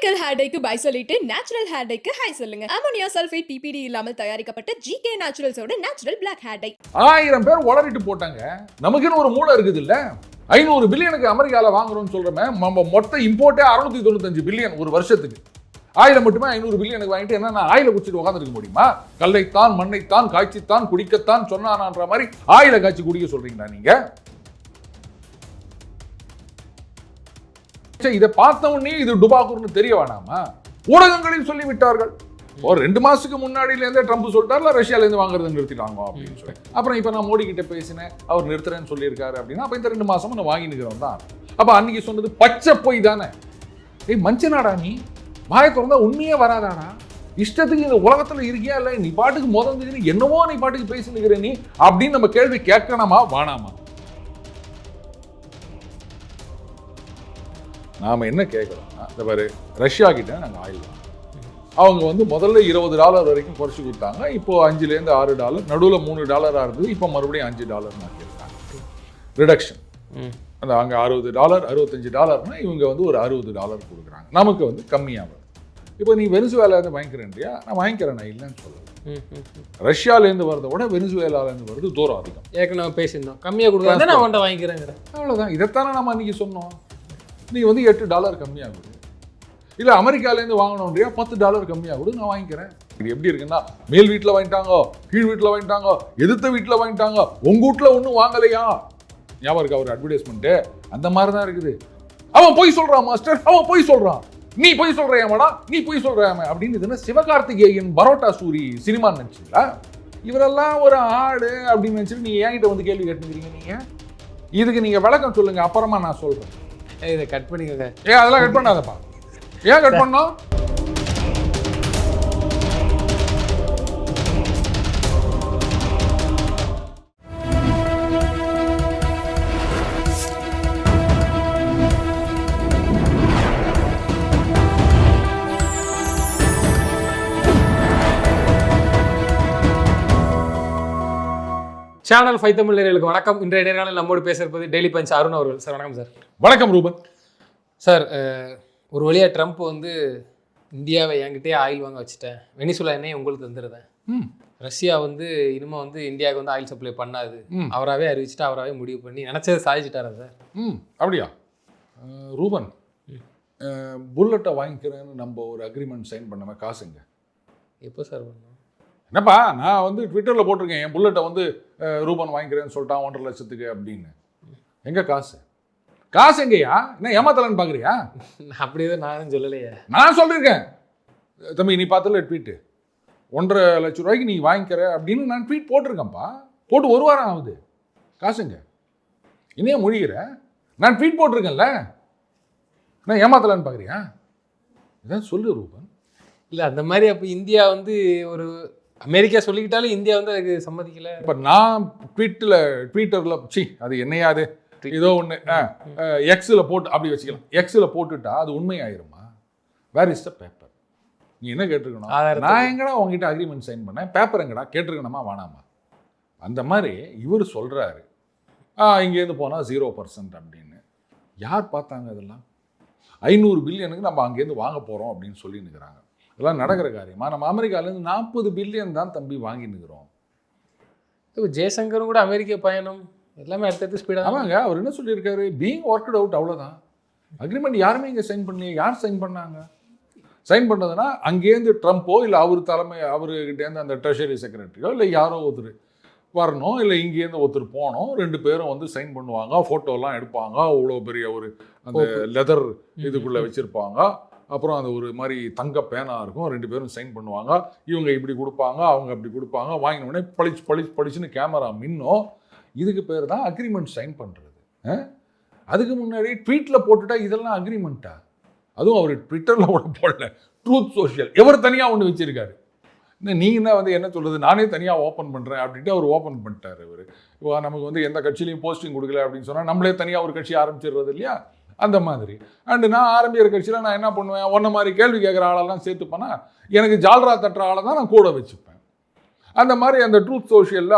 Chemical hair டைக்கு bye சொல்லிட்டு natural hair டைக்கு ஹை சொல்லுங்க. அமோனியா சல்ஃபேட் பிபிடி இல்லாமல் தயாரிக்கப்பட்ட ஜிகே நேச்சுரல்ஸோட நேச்சுரல் பிளாக் ஹேர் டை. 1000 பேர் உளறிட்டு போட்டாங்க. நமக்குன்னு ஒரு மூளை இருக்குது இல்ல. 500 பில்லியனுக்கு அமெரிக்கால வாங்குறோம்னு சொல்றோமே, நம்ம மொத்த இம்போர்ட்டே 695 பில்லியன் ஒரு வருஷத்துக்கு. ஆயில மட்டுமே 500 பில்லியனுக்கு வாங்கிட்டு என்ன ஆயில குடிச்சிட்டு உட்காந்துருக்க முடியுமா? கல்லைத்தான் மண்ணைத்தான் காய்ச்சித்தான் குடிக்கத்தான் சொன்னான்ற மாதிரி ஆயில காய்ச்சி குடிக்க சொல்றீங்களா நீங்க? இதை பார்த்த உடனே இது டுபாக்கூர்னு தெரிய வேணாமா? ஊடகங்களில் சொல்லிவிட்டார்கள். ஒரு 2 மாசத்துக்கு முன்னாடியில இருந்தே ட்ரம்ப் சொல்லிட்டார்ல, ரஷ்யால இருந்து வாங்குறதை நிறுத்திட்டாங்க அப்படின்னு சொல்லி. அப்புறம் இப்ப நான் மோடி கிட்ட பேசினேன், அவர் நிறுத்துறேன்னு சொல்லியிருக்காரு அப்படின்னா, அப்ப இந்த 2 மாசமும் நான் வாங்கி நிற்கிறோம் தான். அப்ப அன்னைக்கு சொன்னது பச்சை பொய் தானே. மஞ்ச நாடா நீ? வாயை திறந்தா உண்மையே வராதாடா? இஷ்டத்துக்கு இந்த உலகத்துல இருக்கியா இல்ல? நீ பாட்டுக்கு முதல்ல என்னவோ நீ பாட்டுக்கு பேசி நிற்கிற நீ அப்படின்னு நம்ம கேள்வி கேட்கணுமா வானாமா? நாம என்ன கேட்கிறோம்னா, இந்த பாரு, ரஷ்யா கிட்ட நாங்கள் ஆயில் அவங்க முதல்ல $20 வரைக்கும் குறைச்சி கொடுத்தாங்க. இப்போ $5 to $6, நடுவில் $3 இருந்தது. இப்போ மறுபடியும் $5 ஆக்கியிருக்காங்க. ரிடக்ஷன். அந்த அங்கே $60 $65 இவங்க ஒரு $60 கொடுக்குறாங்க. நமக்கு கம்மியாக வருது. இப்போ நீ வெனிசுவேலாந்து வாங்கிக்கிறேன்றியா? நான் வாங்கிக்கிறேன், நான் இல்லைன்னு சொல்லலை. ரஷ்யாலேருந்து வரதை விட வெனிசுவேலாலேருந்து வருது தூரம் அதிகம். ஏற்கனவே பேசியிருந்தோம், கம்மியாக கொடுக்குறாங்க, நான் அவன்கிட்ட வாங்கிக்கிறேங்கிறேன். அவ்வளோதான். இதைத்தானே நம்ம அன்றைக்கி சொன்னோம். நீ $8 கம்மியாகுது. இல்லை அமெரிக்காலேருந்து வாங்கணுன்றியா? $10 கம்மியாகுது, நான் வாங்கிக்கிறேன். இது எப்படி இருக்குன்னா, மேல் வீட்டில் வாங்கிட்டாங்க, கீழ் வீட்டில் வாங்கிட்டாங்க, எதிர்த்த வீட்டில் வாங்கிட்டாங்க, உங்க வீட்டில் ஒன்றும் வாங்கலையா? ஞாபகம் இருக்கா ஒரு அட்வர்டைஸ்மெண்ட்டு? அந்த மாதிரி தான் இருக்குது. அவன் போய் சொல்றான் மாஸ்டர், அவன் போய் சொல்றான், நீ போய் சொல்றியாமடா, நீ போய் சொல்றியாம அப்படின்னு. இதுன்னு சிவகார்த்திகேயன் பரோட்டா சூரி சினிமான்னு நினைச்சீங்களா? இவரெல்லாம் ஒரு ஆடு அப்படின்னு நினைச்சிட்டு நீங்க என்கிட்ட கேள்வி கேட்டுக்கிறீங்க. நீங்க இதுக்கு நீங்க விளக்கம் சொல்லுங்க, அப்புறமா நான் சொல்றேன். இதை கட் பண்ணிக்கோங்க. அதெல்லாம் கட் பண்ணாதப்பா. ஏன் கட் பண்ணோம்? சேனல் 5 தமிழ் நேயர்களுக்கு வணக்கம். இன்றைய நேர்காணலில் நம்மோடு பேசுறது டெய்லி பஞ்ச் அருண் அவர்கள். சார் வணக்கம். சார் வணக்கம் ரூபன். சார், ஒரு வழியாக ட்ரம்ப் இந்தியாவை என்கிட்டே ஆயில் வாங்க வச்சுட்டேன், வெனிசுலா எண்ணெய் உங்களுக்கு தந்துடுறேன், ரஷ்யா இனிமே இந்தியாவுக்கு ஆயில் சப்ளை பண்ணாது, அவராகவே அறிவிச்சுட்டு அவராகவே முடிவு பண்ணி நினச்சதை சாதிச்சிட்டாரா சார்? அப்படியா ரூபன்? புல்லட்டை வாங்கிக்கிறேன்னு நம்ம ஒரு அக்ரிமெண்ட் சைன் பண்ணாம காசுங்க எப்போ சார் பண்ணோம்? என்னப்பா, நான் ட்விட்டரில் போட்டிருக்கேன், என் புல்லட்டை ரூபன் வாங்கிக்கிறேன்னு சொல்லிட்டான் 1.5 லட்சத்துக்கு அப்படின்னு. எங்க காசு? காசு எங்கேயா? என்ன ஏமாத்தலன்னு பார்க்குறியா? அப்படியே நானும் சொல்லலையே. நான் சொல்லியிருக்கேன் தம்பி, நீ பார்த்தல ட்வீட்டு, 1.5 லட்சம் ரூபாய்க்கு நீ வாங்கிக்கிற அப்படின்னு நான் ட்வீட் போட்டிருக்கேன்ப்பா. போட்டு 1 வாரம் ஆகுது. காசுங்க இன்னையே மொழிகிற? நான் ட்வீட் போட்டிருக்கேன்ல, என்ன ஏமாத்தலன்னு பார்க்குறியா? இதான் சொல்லு ரூபன். இல்லை அந்த மாதிரி அப்போ இந்தியா ஒரு அமெரிக்கா சொல்லிக்கிட்டாலும் இந்தியா அதுக்கு சம்மதிக்கல. இப்போ நான் ட்விட்டரில் அது என்னையாது ஏதோ ஒன்று எக்ஸில் போட்டு அப்படி வச்சுக்கலாம். எக்ஸில் போட்டுட்டா அது உண்மையாயிருமா? Where is the paper? நீ என்ன கேட்டிருக்கணும்? நான் எங்கடா உங்ககிட்ட அக்ரிமெண்ட் சைன் பண்ணேன், பேப்பர் எங்கடா கேட்டிருக்கணுமா வேணாமா? அந்த மாதிரி இவர் சொல்கிறாரு, இங்கேருந்து போனால் 0% அப்படின்னு. யார் பார்த்தாங்க? இதெல்லாம் 500 பில்லியனுக்கு நம்ம அங்கேருந்து வாங்க போகிறோம் அப்படின்னு சொல்லி நிற்கிறாங்க. இதெல்லாம் நடக்கிற காரியமா? நம்ம அமெரிக்காலேருந்து 40 பில்லியன் தான் தம்பி வாங்கி நிற்கிறோம். இப்போ ஜெய்சங்கரும் கூட அமெரிக்க பயணம் எல்லாமே அடுத்தடுத்து ஸ்பீடாக. ஆமாங்க, அவர் என்ன சொல்லியிருக்காரு? பீயிங் ஒர்க்டு அவுட், அவ்வளோதான். அக்ரிமெண்ட் யாருமே இங்கே சைன் பண்ணி, யார் சைன் பண்ணாங்க? சைன் பண்ணதுன்னா அங்கேருந்து ட்ரம்ப்போ இல்லை அவர்கிட்டேருந்து அந்த ட்ரெஷரி செக்ரட்டரியோ இல்லை யாரோ ஒருத்தர் வரணும், இல்லை இங்கேருந்து ஒருத்தர் போனோம், 2 பேரும் சைன் பண்ணுவாங்க, ஃபோட்டோலாம் எடுப்பாங்க, அவ்வளோ பெரிய ஒரு அந்த லெதர் இதுக்குள்ளே வச்சுருப்பாங்க. அப்புறம் அது ஒரு மாதிரி தங்க பேனா இருக்கும், 2 பேரும் சைன் பண்ணுவாங்க. இவங்க இப்படி கொடுப்பாங்க, அவங்க அப்படி கொடுப்பாங்க. வாங்கினோடனே பளிச்சுன்னு கேமரா மின்னும். இதுக்கு பேர் தான் அக்ரிமெண்ட் சைன் பண்ணுறது. அதுக்கு முன்னாடி ட்வீட்டில் போட்டுட்டா இதெல்லாம் அக்ரிமெண்ட்டா? அதுவும் அவர் ட்விட்டரில் கூட போடல, ட்ரூத் சோஷியல் எவர் தனியாக ஒன்று வச்சுருக்காரு. நீங்கள் என்ன சொல்கிறது, நானே தனியாக ஓப்பன் பண்ணுறேன் அப்படின்ட்டு அவர் ஓப்பன் பண்ணிட்டார். அவர் இப்போ நமக்கு எந்த கட்சியிலையும் போஸ்டிங் கொடுக்கல அப்படின்னு சொன்னால் நம்மளே தனியாக ஒரு கட்சி ஆரம்பிச்சிடுறது இல்லையா? அந்த மாதிரி. அண்டு நான் ஆரம்பிக்கிற கட்சியில் நான் என்ன பண்ணுவேன், ஒன்றை மாதிரி கேள்வி கேட்குற ஆளெல்லாம் சேர்த்துப்பேன்னா எனக்கு ஜால்ரா தட்டுற ஆளை தான் நான் கூட வச்சுப்பேன். அந்த மாதிரி அந்த ட்ரூத் சோஷியலில்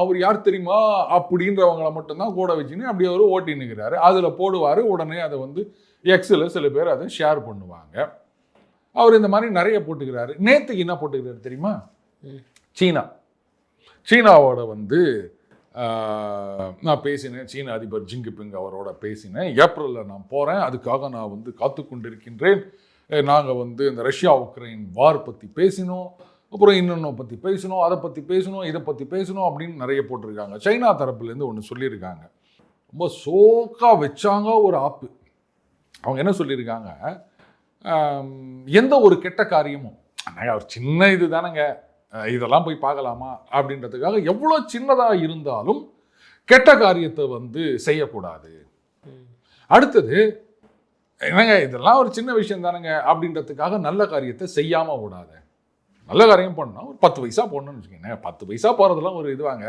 அவர் யார் தெரியுமா அப்படின்றவங்களை மட்டும்தான் கூட வச்சுன்னு அப்படி அவர் ஓட்டி நிற்கிறாரு. அதில் போடுவார், உடனே அதை எக்ஸில் சில பேர் அதை ஷேர் பண்ணுவாங்க. அவர் இந்த மாதிரி நிறைய போட்டுக்கிறாரு. நேற்றுக்கு என்ன போட்டுக்கிறாரு தெரியுமா? சீனாவோட வந்து நான் பேசினேன், சீன அதிபர் ஜிங்கிபிங் அவரோட பேசினேன். ஏப்ரலில் நான் போகிறேன், அதுக்காக நான் வந்து காத்து கொண்டிருக்கின்றேன். நாங்கள் வந்து இந்த ரஷ்யா உக்ரைன் வார் பற்றி பேசினோம், அப்புறம் இன்னொன்று பற்றி பேசணும், அதை பற்றி பேசணும், இதை பற்றி பேசணும் அப்படின்னு நிறைய போட்டிருக்காங்க. சைனா தரப்புலேருந்து ஒன்று சொல்லியிருக்காங்க, ரொம்ப சோக்காக வச்சாங்க ஒரு ஆப்பு. அவங்க என்ன சொல்லியிருக்காங்க, எந்த ஒரு கெட்ட காரியமும் ஒரு சின்ன இது தானேங்க, இதெல்லாம் போய் பார்க்கலாமா அப்படின்றதுக்காக எவ்வளோ சின்னதாக இருந்தாலும் கெட்ட காரியத்தை வந்து செய்யக்கூடாது. அடுத்தது என்னங்க, இதெல்லாம் ஒரு சின்ன விஷயம் தானேங்க அப்படின்றதுக்காக நல்ல காரியத்தை செய்யாமல் கூடாது. நல்ல காரியம் பண்ணால் ஒரு 10 பைசா போடணும்னு வச்சுக்கோங்க, 10 பைசா போகிறதெல்லாம் ஒரு இதுவாங்க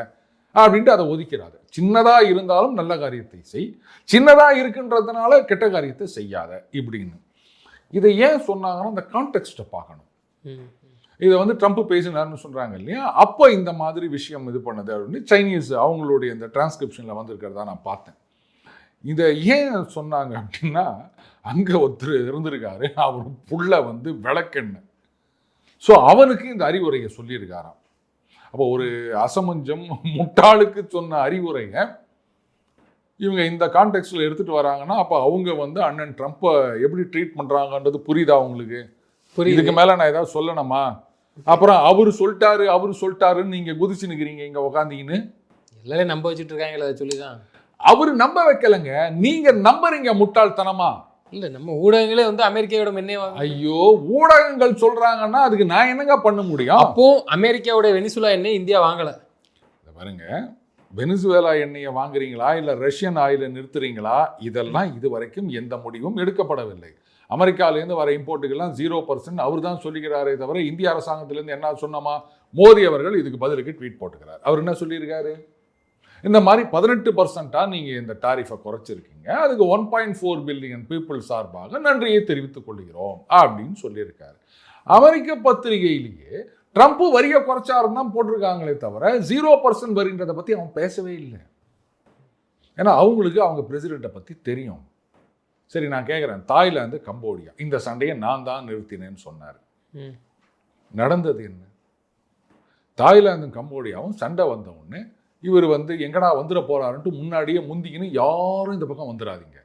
அப்படின்ட்டு அதை ஒதுக்கிறாரு. சின்னதாக இருந்தாலும் நல்ல காரியத்தை செய், சின்னதாக இருக்குன்றதுனால கெட்ட காரியத்தை செய்யாத இப்படின்னு. இதை ஏன் சொன்னாங்கன்னா அந்த கான்டெக்ஸ்ட்டை பார்க்கணும். இதை வந்து ட்ரம்ப் பேசினார்னு சொல்கிறாங்க இல்லையா, அப்போ இந்த மாதிரி விஷயம் இது பண்ணது அப்படின்னு சைனீஸ் அவங்களுடைய இந்த டிரான்ஸ்கிரிப்ஷனில் வந்திருக்கிறதா நான் பார்த்தேன். இதை ஏன் சொன்னாங்க அப்படின்னா, அங்கே ஒருத்தர் இருந்திருக்காரு, அவர் புள்ள வந்து விளக்கெண்ணெய், ஸோ அவனுக்கு இந்த அறிவுரையை சொல்லியிருக்காராம். அப்போ ஒரு அசமஞ்சம் முட்டாளுக்கு சொன்ன அறிவுரையை இவங்க இந்த கான்டெக்ஸ்டில் எடுத்துகிட்டு வராங்கன்னா, அப்போ அவங்க வந்து அண்ணன் ட்ரம்ப்பை எப்படி ட்ரீட் பண்ணுறாங்கன்றது புரியுதா உங்களுக்கு? இதுக்கு மேலே நான் ஏதாவது சொல்லணுமா? அப்புறம் அவரு சொல்லிட்டாருன்னு நீங்கள் குதிச்சு நிற்கிறீங்க இங்கே உக்காந்தீங்கன்னு. எல்லாரும் நம்ப வச்சுட்டு இருக்காங்களே, அதை சொல்லி தான். அவரு நம்ப வைக்கலைங்க, நீங்கள் நம்புறீங்க முட்டாள்தனமா. இல்லை, நம்ம ஊடகங்களே வந்து அமெரிக்காவோட எண்ணெய் வாங்க. ஐயோ, ஊடகங்கள் சொல்கிறாங்கன்னா அதுக்கு நான் என்னங்க பண்ண முடியும்? அப்போ அமெரிக்காவோட வெனிசுலா எண்ணெய் இந்தியா வாங்கலை. பாருங்க, வெனிசுவேலா எண்ணெயை வாங்குறீங்களா இல்லை ரஷ்யன் ஆயிலை நிறுத்துறீங்களா, இதெல்லாம் இது வரைக்கும் எந்த முடிவும் எடுக்கப்படவில்லை. அமெரிக்காவிலேருந்து வர இம்போர்ட்டுகள்லாம் 0% அவர் தான் சொல்லிக்கிறாரே தவிர இந்திய அரசாங்கத்திலேருந்து என்ன சொன்னோமா? மோடி அவர்கள் இதுக்கு பதிலுக்கு ட்வீட் போட்டுக்கிறார். அவர் என்ன சொல்லியிருக்காரு, இந்த மாதிரி 18% நீங்கள் இந்த டாரிஃபை குறைச்சிருக்கீங்க, அதுக்கு 1.4 பில்லியன் பீப்புள் சார்பாக நன்றியை தெரிவித்துக் கொள்கிறோம் அப்படின்னு சொல்லியிருக்காரு. அமெரிக்க பத்திரிகையிலேயே ட்ரம்ப் வரியை குறைச்சாருன்னு தான் போட்டிருக்காங்களே தவிர 0% வரின்றதை பற்றி அவன் பேசவே இல்லை. ஏன்னா அவங்களுக்கு அவங்க பிரசிடெண்ட்டை பற்றி தெரியும். சரி, நான் கேட்குறேன், தாய்லாந்து கம்போடியா இந்த சண்டையை நான் தான் நிறுத்தினேன்னு சொன்னார். நடந்தது என்ன? தாய்லாந்து கம்போடியாவும் சண்டை வந்த உடனே இவர் வந்து எங்கடா வந்துட போறாருன்ட்டு முன்னாடியே முந்திக்கின்னு யாரும் இந்த பக்கம் வந்துடாதீங்க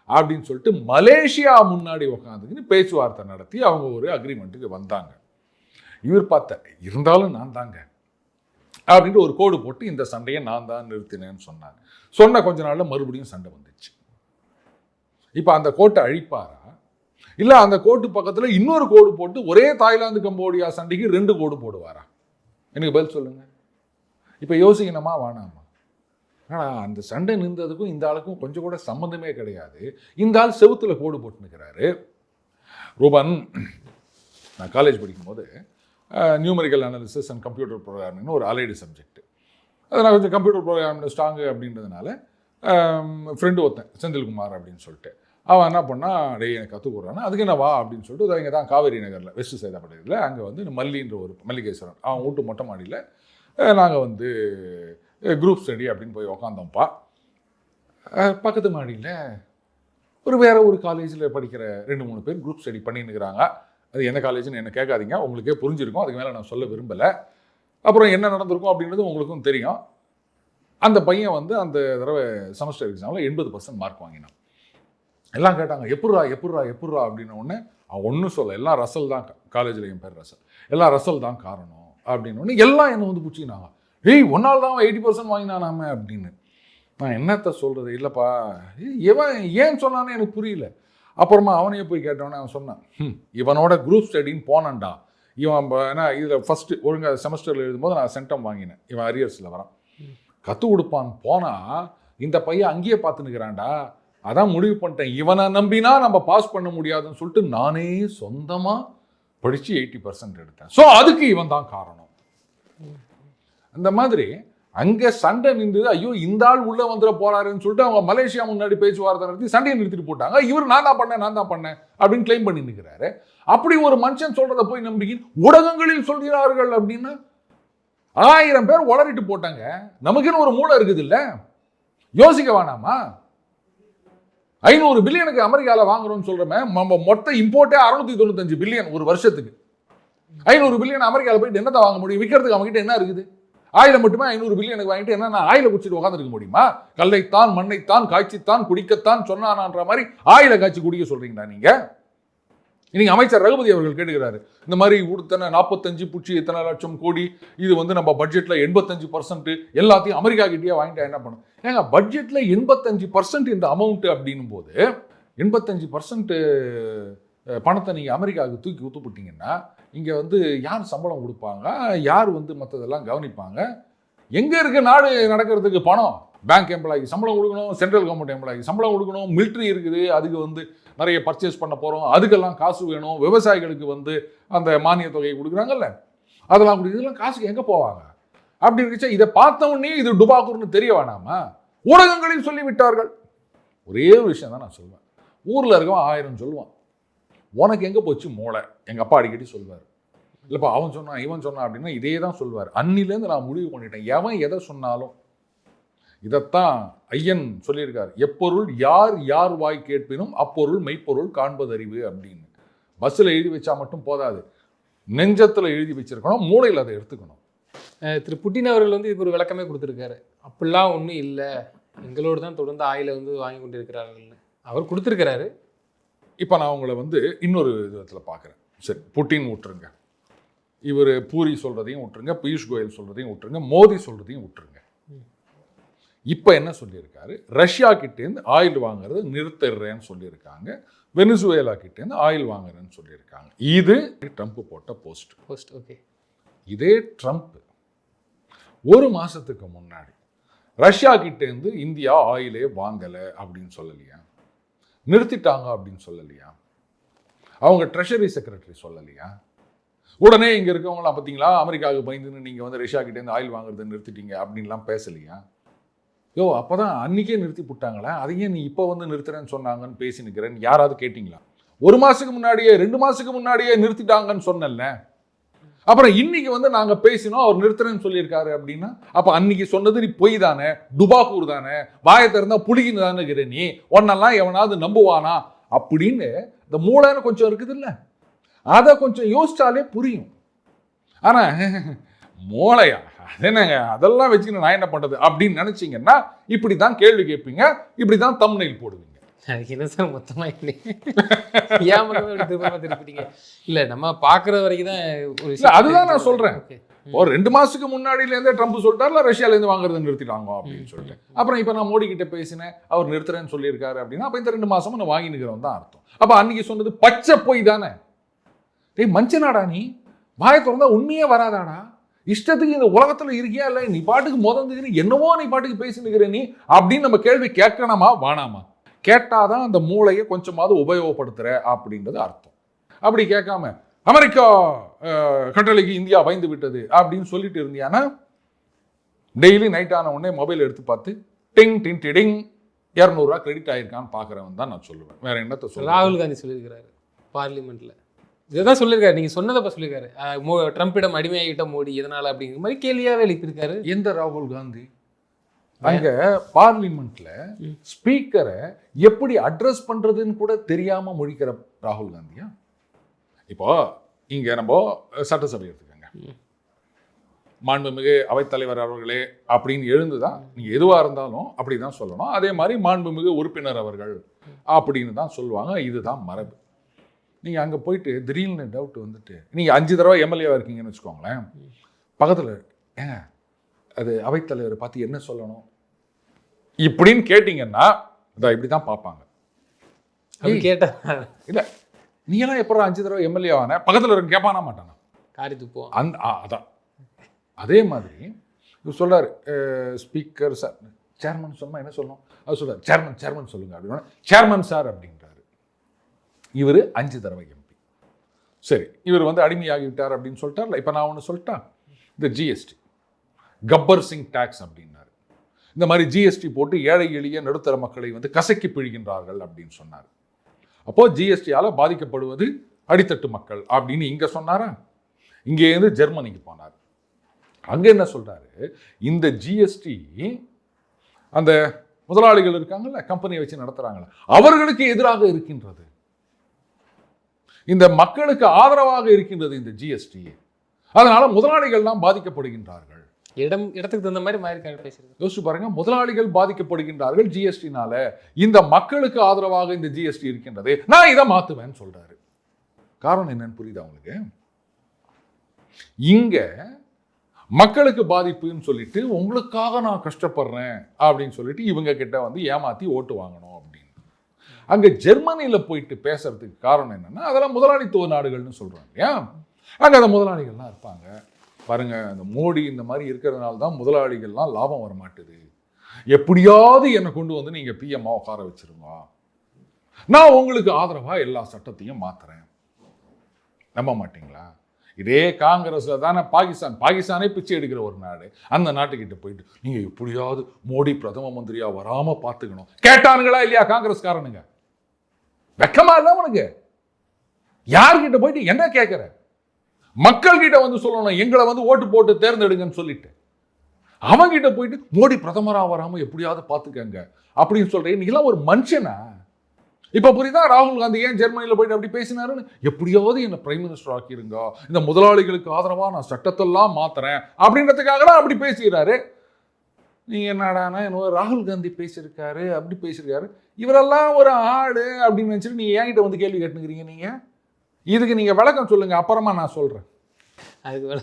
அப்படின்னு சொல்லிட்டு மலேசியா முன்னாடி உட்காந்துக்கின்னு பேச்சுவார்த்தை நடத்தி அவங்க ஒரு அக்ரிமெண்ட்டுக்கு வந்தாங்க. இவர் பார்த்த இருந்தாலும் நான் தாங்க அப்படின்ட்டு ஒரு கோடு போட்டு இந்த சண்டையை நான் தான் நிறுத்தினேன்னு சொன்னாங்க. சொன்ன கொஞ்ச நாளில் மறுபடியும் சண்டை வந்துச்சு. இப்போ அந்த கோட்டை அழிப்பாரா, இல்லை அந்த கோட்டு பக்கத்தில் இன்னொரு கோடு போட்டு ஒரே தாய்லாந்து கம்போடியா சண்டைக்கு 2 கோடு போடுவாரா? எனக்கு பதில் சொல்லுங்க. இப்போ யோசிக்கணுமா வேணாமா? ஆனால் அந்த சண்டை நின்றதுக்கும் இந்த ஆளுக்கும் கொஞ்சம் கூட சம்மந்தமே கிடையாது. இந்த ஆள் செவுத்துல கோடு போட்டு நிற்கிறாரு. ரூபன், நான் காலேஜ் படிக்கும்போது நியூமரிக்கல் அனாலிசிஸ் அண்ட் கம்ப்யூட்டர் ப்ரோக்ராமிங்னு ஒரு அலைடு சப்ஜெக்ட். அது நான் கொஞ்சம் கம்ப்யூட்டர் ப்ரோக்ராமில் ஸ்ட்ராங்கு அப்படின்றதுனால ஃப்ரெண்டு ஒருத்தன் செந்தில்குமார் அப்படின்னு சொல்லிட்டு அவன் என்ன பண்ணால், டேய் எனக்கு கற்றுக் கொடுறான்னா, அதுக்கு என்ன வா அப்படின்னு சொல்லிட்டு இங்கே தான் காவேரி நகரில் வெஸ்ட் சேதாப்பட்டியில் அங்கே வந்து மல்லின்ற ஒரு மல்லிகேஸ்வரன் அவன் வீட்டு மொட்டை மாடியில் நாங்கள் வந்து குரூப் ஸ்டடி அப்படின்னு போய் உக்காந்தோம்ப்பா. பக்கத்து மாடியில் வேறு ஒரு காலேஜில் படிக்கிற 2-3 பேர் குரூப் ஸ்டடி பண்ணின்னுக்கிறாங்க. அது எந்த காலேஜ்னு என்ன கேட்காதீங்க, உங்களுக்கே புரிஞ்சிருக்கும், அதுக்கு மேலே நான் சொல்ல விரும்பலை. அப்புறம் என்ன நடந்திருக்கும் அப்படின்றது உங்களுக்கும் தெரியும். அந்த பையன் வந்து அந்த தடவை செமஸ்டர் எக்ஸாமில் 80% மார்க் வாங்கினான். எல்லாம் கேட்டாங்க, எப்புட்றா அப்படின்ன உடனே அவன் ஒன்றும் சொல்ல, எல்லாம் ரசல் தான், காலேஜில் என் பேர் ரசல், எல்லாம் ரசல் தான் காரணம் அப்படின்னு ஒன்று எல்லாம் என்னை வந்து பிடிச்சிக்கினாங்க. ஏய், ஒன்றால் தான் 80% வாங்கினானாமே அப்படின்னு. நான் என்னத்தை சொல்கிறது, இல்லைப்பா இவன் ஏன் சொன்னான்னு எனக்கு புரியல. அப்புறமா அவனையே போய் கேட்டவனே அவன் சொன்னான், இவனோட குரூப் ஸ்டடின்னு போனான்டா இவன். ஏன்னா இதில் ஃபஸ்ட்டு ஒழுங்காக செமஸ்டரில் எழுதும்போது நான் சென்டம் வாங்கினேன், இவன் அரியர்ஸில் வரான். கற்றுக் கொடுப்பான்னு போனால் இந்த பையன் அங்கேயே பார்த்துன்னுக்கிறான்டா. அதான் முடிவு பண்ணிட்டேன், இவனை நம்பினா நம்ம பாஸ் பண்ண முடியாதுன்னு சொல்லிட்டு நானே சொந்தமாக படித்து 80% எடுத்தேன். ஸோ அதுக்கு இவன் தான் காரணம். அந்த மாதிரி அங்கே சண்டை நின்று, ஐயோ இந்த ஆள் உள்ளே வந்துட போறாருன்னு சொல்லிட்டு அவங்க மலேசியா முன்னாடி பேச்சுவார்த்தை நடத்தி சண்டையை நிறுத்திட்டு போட்டாங்க. இவர் நான் தான் பண்ணேன் அப்படின்னு கிளைம் பண்ணி நிற்கிறாரு. அப்படி ஒரு மனுஷன் சொல்றதை போய் நம்பி ஊடகங்களில் சொல்கிறார்கள் அப்படின்னா 1000 பேர் உளறிட்டு போட்டாங்க. நமக்குன்னு ஒரு மூளை இருக்குது இல்லை, யோசிக்க வேணாமா? 500 பில்லியனுக்கு அமெரிக்காவில் வாங்குறோம்னு சொல்கிறோமே, நம்ம மொத்த இம்போர்ட்டே 695 பில்லியன் ஒரு வருஷத்துக்கு. 500 பில்லியன் அமெரிக்காவில் போயிட்டு என்னத்தை வாங்க முடியும்? விற்கிறதுக்கு அவங்ககிட்ட என்ன இருக்குது? ஆயில மட்டுமே 500 பில்லியனுக்கு வாங்கிட்டு என்ன ஆயில குடிச்சிட்டு உட்காந்துருக்க முடியுமா? கல்லைத்தான் மண்ணைத்தான் காய்ச்சித்தான் குடிக்கத்தான் சொன்னான்ற மாதிரி ஆயில காய்ச்சி குடிக்க சொல்றீங்களா நீங்க? இன்னைக்கு அமைச்சர் ரகுபதி அவர்கள் கேட்டுக்கிறாரு, இந்த மாதிரி இத்தனை 45 புச்சி இத்தனை லட்சம் கோடி, இது வந்து நம்ம பட்ஜெட்ல 85% எல்லாத்தையும் அமெரிக்கா கிட்டேயே வாங்கிட்டா என்ன பண்ணும்? ஏங்க பட்ஜெட்ல 85% இந்த அமௌண்ட் அப்படின்னும் போது 85% பணத்தை நீங்கள் அமெரிக்காவுக்கு தூக்கி ஊற்றுப்பட்டீங்கன்னா இங்கே வந்து யார் சம்பளம் கொடுப்பாங்க? யார் வந்து மற்றதெல்லாம் கவனிப்பாங்க? எங்கே இருக்க நாடு நடக்கிறதுக்கு பணம்? பேங்க் எம்ப்ளாய்க்கு சம்பளம் கொடுக்கணும், சென்ட்ரல் கவர்மெண்ட் எம்ப்ளாய்க்கு சம்பளம் கொடுக்கணும், மிலிட்ரி இருக்குது, அதுக்கு வந்து நிறைய பர்ச்சேஸ் பண்ண போகிறோம், அதுக்கெல்லாம் காசு வேணும், விவசாயிகளுக்கு வந்து அந்த மானிய தொகையை கொடுக்குறாங்கல்ல, அதெல்லாம் இதெல்லாம் காசுக்கு எங்கே போவாங்க? அப்படி இருந்துச்சா இதை பார்த்தவொடனே இது டுபாக்கூர்னு தெரிய வேணாமா? ஊடகங்களில் சொல்லிவிட்டார்கள். ஒரே ஒரு விஷயம் தான் நான் சொல்லுவேன், ஊரில் இருக்கவன் 1000 சொல்லுவான், உனக்கு எங்கே போச்சு மூளை? எங்கள் அப்பா அடிக்கடி சொல்வார். இல்லைப்பா அவன் சொன்னான் இவன் சொன்னான் அப்படின்னா இதே தான் சொல்வார். அன்னிலேருந்து நான் முடிவு பண்ணிட்டேன், எவன் எதை சொன்னாலும் இதைத்தான் ஐயன் சொல்லியிருக்காரு, எப்பொருள் யார் யார் வாய் கேட்பினும் அப்பொருள் மெய்ப்பொருள் காண்பதறிவு அப்படின்னு. பஸ்ஸில் எழுதி வச்சா மட்டும் போதாது, நெஞ்சத்தில் எழுதி வச்சிருக்கணும், மூளையில் அதை எடுத்துக்கணும். திரு புட்டின் அவர்கள் வந்து இதுக்கு ஒரு விளக்கமே கொடுத்துருக்காரு. அப்படிலாம் ஒன்றும் இல்லை, எங்களோடு தான் தொடர்ந்து ஆயில வந்து வாங்கி கொண்டு இருக்கிறார்கள்னு அவர் கொடுத்துருக்கிறாரு. இப்போ நான் உங்களை வந்து இன்னொரு விதத்தில் பார்க்குறேன். சரி, புட்டின் விட்டுருங்க, இவர் பூரி சொல்கிறதையும் விட்டுருங்க, பியூஷ் கோயல் சொல்கிறதையும் விட்டுருங்க, மோடி சொல்கிறதையும் விட்டுருங்க. இப்போ என்ன சொல்லியிருக்காரு? ரஷ்யா கிட்டேருந்து ஆயில் வாங்குறது நிறுத்திடுறேன்னு சொல்லியிருக்காங்க, வெனிசுவேலா கிட்டேருந்து ஆயில் வாங்குறேன்னு சொல்லியிருக்காங்க. இது ட்ரம்ப் போட்ட போஸ்ட். ஓகே, இதே ட்ரம்ப் ஒரு மாதத்துக்கு முன்னாடி ரஷ்யா கிட்டேருந்து இந்தியா ஆயிலே வாங்கலை அப்படின்னு சொல்லலையா? நிறுத்திட்டாங்க அப்படின்னு சொல்லலையா? அவங்க ட்ரெஷரி செக்ரட்டரி சொல்லலையா? உடனே இங்கே இருக்கவங்களாம் பார்த்தீங்களா அமெரிக்காவுக்கு பயந்துன்னு நீங்கள் வந்து ரஷ்யா கிட்டேருந்து ஆயில் வாங்குறதை நிறுத்திட்டீங்க அப்படின்லாம் பேசலையா? யோ அப்போ தான் அன்றைக்கே நிறுத்தி விட்டாங்களா, அதையே நீ இப்போ வந்து நிறுத்துறேன்னு சொன்னாங்கன்னு பேசி நிற்கிறேன்னு யாராவது கேட்டிங்களா? ஒரு மாதத்துக்கு முன்னாடியே 2 மாதத்துக்கு முன்னாடியே நிறுத்திட்டாங்கன்னு சொன்னல. அப்புறம் இன்னைக்கு வந்து நாங்கள் பேசினோம் அவர் நிறுத்துறேன்னு சொல்லியிருக்காரு அப்படின்னா அப்போ அன்னைக்கு சொன்னது நீ பொய் தானே, டுபாக்கூர் தானே, வாயை திறந்தா புளிகின்னு தானே இருக்கிற நீ, ஒன்னெல்லாம் எவனாவது நம்புவானா அப்படின்னு இந்த மூளைன்னு கொஞ்சம் இருக்குது இல்லை, அதை கொஞ்சம் யோசிச்சாலே புரியும். ஆனால் மூளையா அது என்னங்க, அதெல்லாம் வச்சுக்கணும் நான் என்ன பண்ணுறது அப்படின்னு நினச்சிங்கன்னா இப்படி தான் கேள்வி கேட்பீங்க, இப்படி தான் தம்ப்நெயில் போடுவீங்க. என்ன சார் மொத்தமாக திருப்பிட்டீங்க? இல்லை நம்ம பார்க்குற வரைக்கும் தான் ஒரு இல்லை, அதுதான் நான் சொல்கிறேன். ஒரு 2 மாதத்துக்கு முன்னாடியிலேருந்தே ட்ரம்ப் சொல்லிட்டார்ல ரஷ்யாலேருந்து வாங்குறதை நிறுத்திட்டாங்க அப்படின்னு சொல்லிட்டு. அப்புறம் இப்போ நான் மோடி கிட்ட பேசினேன், அவர் நிறுத்துறேன்னு சொல்லியிருக்காரு அப்படின்னா அப்போ இந்த 2 மாதமும் நான் வாங்கி நிற்கிறோம் தான் அர்த்தம். அப்போ அன்னைக்கு சொன்னது பச்சை போய் தானே. டேய் மஞ்சனாடா, நீ வாயை திறந்தா உண்மையே வராதாடா, இஷ்டத்துக்கு இந்த உலகத்தில் இருக்கியா இல்லை, நீ பாட்டுக்கு முதந்துன்னு என்னவோ நீ பாட்டுக்கு பேசி நிற்கிற நீ அப்படின்னு நம்ம கேள்வி கேட்கணுமா வேணாமா? கேட்டாதான் அந்த மூளையை கொஞ்சமாவது உபயோகப்படுத்துற அப்படின்றது அர்த்தம். அப்படி கேட்காம அமெரிக்கா கட்டளைக்கு இந்தியா பயந்து விட்டது அப்படின்னு சொல்லிட்டு இருந்தியானா டெய்லி நைட் ஆன உடனே மொபைல் எடுத்து பார்த்து டிங் டிங் டிடிங் 200 ரூபா கிரெடிட் ஆயிருக்கான்னு பார்க்குறவன் தான் நான் சொல்லுவேன். வேற என்னத்த சொல்ல? ராகுல் காந்தி சொல்லியிருக்கிறாரு பார்லிமெண்ட்ல, இதுதான் சொல்லியிருக்காரு. நீங்க சொன்னதை சொல்லியிருக்காரு, ட்ரம்பிடம் அடிமையாகிட்ட மோடி எதனால அப்படிங்கிற மாதிரி கேள்வியாவே எழுப்பியிருக்காரு. எந்த ராகுல் காந்தி? அங்க பார்லிமெண்ட்ல ஸ்பீக்கரை எப்படி அட்ரஸ் பண்றதுன்னு கூட தெரியாம முடிக்கிற ராகுல் காந்தியா? இப்போ இங்க நம்ம சட்டசபை எடுத்துக்கோங்க, மாண்புமிகு அவைத்தலைவர் அவர்களே அப்படின்னு எழுந்துதான் நீங்க எதுவா இருந்தாலும் அப்படிதான் சொல்லணும். அதே மாதிரி மாண்புமிகு உறுப்பினர் அவர்கள் அப்படின்னு தான் சொல்லுவாங்க, இதுதான் மரபு. நீங்க அங்க போயிட்டு திடீர்னு டவுட் வந்துட்டு நீங்க 5 தடவை எம்எல்ஏவா இருக்கீங்கன்னு வச்சுக்கோங்களேன், பக்கத்துல ஏங்க அது அவைத்தலைவரை பார்த்து என்ன சொல்லணும் இப்படின்னு கேட்டீங்கன்னா இதான் இப்படி தான் பார்ப்பாங்க. கேட்டா இல்லை நீ எல்லாம் எப்போ 5 தடவை எம்எல்ஏ ஆன பக்கத்தில் இருக்க கேட்பானா மாட்டானா? காரி துப்போம். அதான் அதே மாதிரி இவர் சொல்றாரு ஸ்பீக்கர் சார், சேர்மன் சொன்னா என்ன சொல்லணும்? அவர் சொல்றாரு சேர்மன் சொல்லுங்க அப்படின்னா சேர்மன் சார் அப்படின்றாரு. இவர் 5 தடவை எம்பி. சரி, இவர் வந்து அடிமையாகி விட்டார் அப்படின்னு சொல்லிட்டார்ல. இப்போ நான் ஒன்று சொல்லிட்டா, இந்த ஜிஎஸ்டி கப்பர் சிங் டாக்ஸ் அப்படின்னாரு. இந்த மாதிரி ஜிஎஸ்டி போட்டு ஏழை எளிய நடுத்தர மக்களை வந்து கசக்கி பிழிகின்றார்கள் அப்படின்னு சொன்னார். அப்போ ஜிஎஸ்டியால் பாதிக்கப்படுவது அடித்தட்டு மக்கள் அப்படின்னு இங்கே சொன்னாரா? இங்கேருந்து ஜெர்மனிக்கு போனார். அங்கே என்ன சொல்றாரு? இந்த ஜிஎஸ்டி அந்த முதலாளிகள் இருக்காங்கல்ல, கம்பெனியை வச்சு நடத்துறாங்கல்ல, அவர்களுக்கு எதிராக இருக்கின்றது. இந்த மக்களுக்கு ஆதரவாக இருக்கின்றது இந்த ஜிஎஸ்டி. அதனால முதலாளிகள் தான் பாதிக்கப்படுகின்றார்கள். இடத்துக்கு தகுந்த மாதிரி மாறி பேசுறது. யோசிச்சு பாருங்க, முதலாளிகள் பாதிக்கப்படுகின்றார்கள் ஜிஎஸ்டினால. இந்த மக்களுக்கு ஆதரவாக இந்த ஜிஎஸ்டி இருக்கின்றது, நான் இதை மாத்துவேன்னு சொல்றாரு. காரணம் என்னன்னு புரியுதா உங்களுக்கு? இங்க மக்களுக்கு பாதிப்புன்னு சொல்லிட்டு உங்களுக்காக நான் கஷ்டப்படுறேன் அப்படின்னு சொல்லிட்டு இவங்க கிட்ட வந்து ஏமாத்தி ஓட்டு வாங்கணும் அப்படின்னு. அங்க ஜெர்மனியில போயிட்டு பேசுறதுக்கு காரணம் என்னன்னா, அதெல்லாம் முதலாளித்துவ நாடுகள்னு சொல்றாங்க. ஏன் அங்க அந்த முதலாளிகள்லாம் இருப்பாங்க பாருங்க. அந்த மோடி இந்த மாதிரி இருக்கிறதுனால தான் முதலாளிகள்லாம் லாபம் வர மாட்டுது. எப்படியாவது என்னை கொண்டு வந்து நீங்க பிஎம்மா உட்கார வச்சிருங்க, நான் உங்களுக்கு ஆதரவா எல்லா சட்டத்தையும் மாத்துறேன். நம்ப மாட்டீங்களா? இதே காங்கிரஸ்ல தானே பாகிஸ்தானே பிச்சை எடுக்கிற ஒரு நாடு. அந்த நாட்டுக்கிட்ட போயிட்டு நீங்க எப்படியாவது மோடி பிரதம மந்திரியா வராம பார்த்துக்கணும் கேட்டானுங்களா இல்லையா காங்கிரஸ்காரனுங்க? வெக்கமா இல்ல உனக்கு? யார்கிட்ட போயிட்டு என்ன கேட்கிற? மக்கள் கிட்ட வந்து சொல்லணும், எங்களை வந்து ஓட்டு போட்டு தேர்ந்தெடுங்கன்னு சொல்லிட்டு. அவங்கிட்ட போயிட்டு மோடி பிரதமரா வராம எப்படியாவது பார்த்துக்கங்க அப்படின்னு சொல்றேன். நீங்களாம் ஒரு மனுஷனா? இப்ப புரியுதா ராகுல் காந்தி ஏன் ஜெர்மனியில போயிட்டு அப்படி பேசினாருன்னு? எப்படியாவது என்ன பிரைம் மினிஸ்டர் ஆக்கிருங்க, இந்த முதலாளிகளுக்கு ஆதரவா நான் சட்டத்தெல்லாம் மாத்துறேன் அப்படின்றதுக்காக தான் அப்படி பேசுகிறாரு. நீங்க என்னடானா என்ன ராகுல் காந்தி பேசியிருக்காரு, அப்படி பேசியிருக்காரு, இவரெல்லாம் ஒரு ஆடு அப்படின்னு நினைச்சிட்டு நீங்க என்கிட்ட வந்து கேள்வி கேட்டுக்கிறீங்க. நீங்க இதுக்கு நீங்க விளக்கம் சொல்லுங்க, அப்புறமா நான் சொல்றேன். அதுக்கு